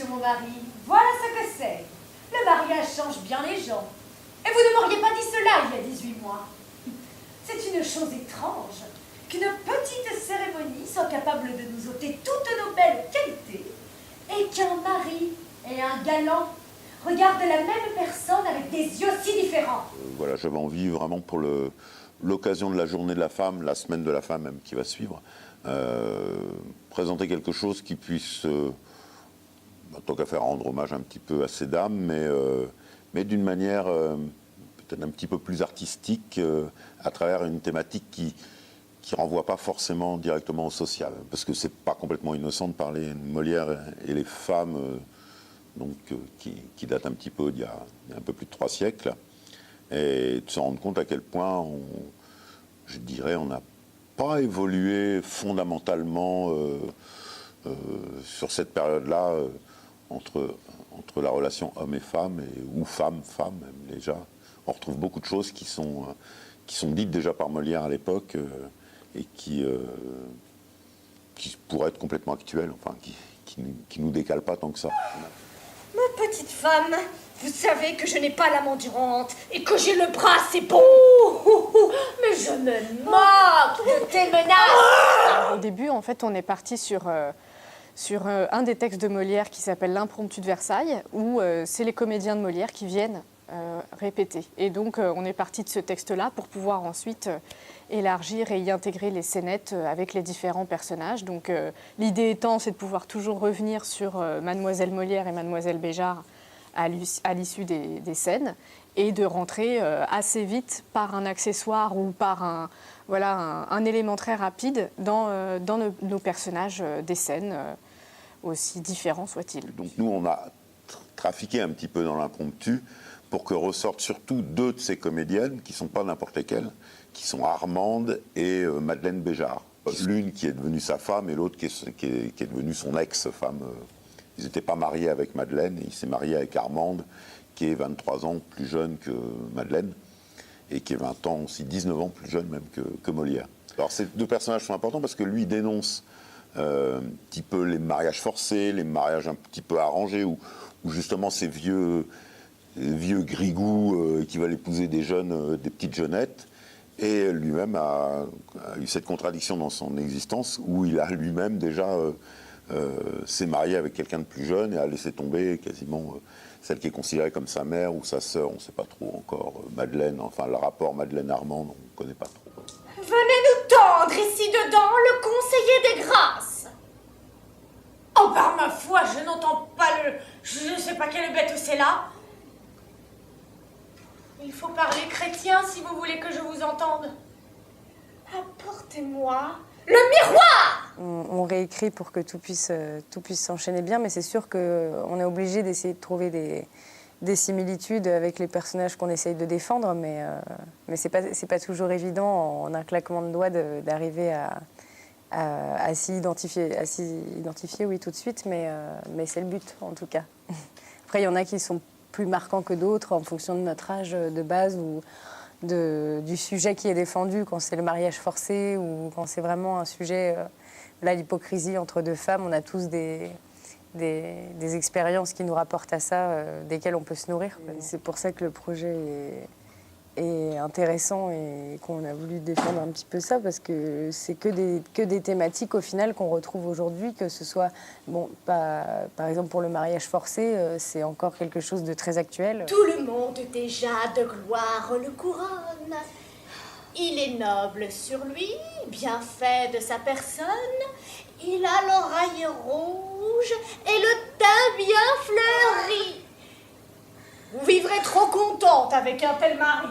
mon mari, voilà ce que c'est. Le mariage change bien les gens. Et vous ne m'auriez pas dit cela il y a 18 mois. C'est une chose étrange qu'une petite cérémonie soit capable de nous ôter toutes nos belles qualités et qu'un mari et un galant regardent la même personne avec des yeux si différents. Voilà, j'avais envie vraiment pour l'occasion de la journée de la femme, la semaine de la femme même qui va suivre, présenter quelque chose qui puisse, tant qu'à faire, rendre hommage un petit peu à ces dames, mais d'une manière peut-être un petit peu plus artistique, à travers une thématique qui renvoie pas forcément directement au social, parce que c'est pas complètement innocent de parler de Molière et les femmes, qui datent un petit peu d'il y a un peu plus de 3 siècles, et de se rendre compte à quel point je dirais, on n'a pas évolué fondamentalement sur cette période-là entre la relation homme et femme, ou femme-femme même déjà. On retrouve beaucoup de choses qui sont dites déjà par Molière à l'époque et qui pourraient être complètement actuelles, enfin, qui nous décalent pas tant que ça. Ma petite femme, vous savez que je n'ai pas l'âme endurante et que j'ai le bras assez bon. Mais je me moque de tes menaces. Au début, en fait, on est parti sur un des textes de Molière qui s'appelle L'Impromptu de Versailles, où c'est les comédiens de Molière qui viennent répéter. Et donc, on est parti de ce texte-là pour pouvoir ensuite élargir et y intégrer les scénettes avec les différents personnages. Donc, l'idée étant, c'est de pouvoir toujours revenir sur Mademoiselle Molière et Mademoiselle Béjart à l'issue des scènes et de rentrer assez vite par un accessoire ou par un élément très rapide dans nos personnages des scènes, aussi différents soient-ils. Donc nous, on a trafiqué un petit peu dans l'impromptu pour que ressortent surtout 2 de ces comédiennes, qui ne sont pas n'importe lesquelles, qui sont Armande et Madeleine Béjart. L'une qui est devenue sa femme et l'autre qui est devenue son ex-femme. Ils n'étaient pas mariés avec Madeleine, et il s'est marié avec Armande, qui est 23 ans plus jeune que Madeleine, et qui est 20 ans aussi, 19 ans plus jeune même que Molière. Alors ces 2 personnages sont importants parce que lui dénonce un petit peu les mariages forcés, les mariages un petit peu arrangés, où justement ces vieux grigous qui veulent épouser des petites jeunettes. Et lui-même a eu cette contradiction dans son existence, où il a lui-même déjà s'est marié avec quelqu'un de plus jeune et a laissé tomber quasiment celle qui est considérée comme sa mère ou sa sœur, on ne sait pas trop encore, Madeleine, enfin le rapport Madeleine-Armande, on ne connaît pas trop. Venez nous tendre ici dedans le conseiller des grâces. Oh, par ma foi, je n'entends pas je ne sais pas quelle bête c'est là. Il faut parler chrétien si vous voulez que je vous entende. Apportez-moi le miroir. On réécrit pour que tout puisse s'enchaîner bien, mais c'est sûr qu'on est obligé d'essayer de trouver des similitudes avec les personnages qu'on essaye de défendre, mais c'est pas toujours évident en un claquement de doigts d'arriver à s'y identifier, oui, tout de suite, mais c'est le but en tout cas. Après, il y en a qui sont plus marquants que d'autres en fonction de notre âge de base ou du sujet qui est défendu, quand c'est le mariage forcé ou quand c'est vraiment un sujet, l'hypocrisie entre 2 femmes. On a tous des expériences qui nous rapportent à ça, desquelles on peut se nourrir. C'est pour ça que le projet est intéressant et qu'on a voulu défendre un petit peu ça, parce que c'est que des thématiques au final qu'on retrouve aujourd'hui, que ce soit, par exemple pour le mariage forcé, c'est encore quelque chose de très actuel. Tout le monde déjà de gloire le couronne. Il est noble sur lui, bien fait de sa personne. Il a l'oreille rouge et le teint bien fleuri. Vous vivrez trop contente avec un tel mari.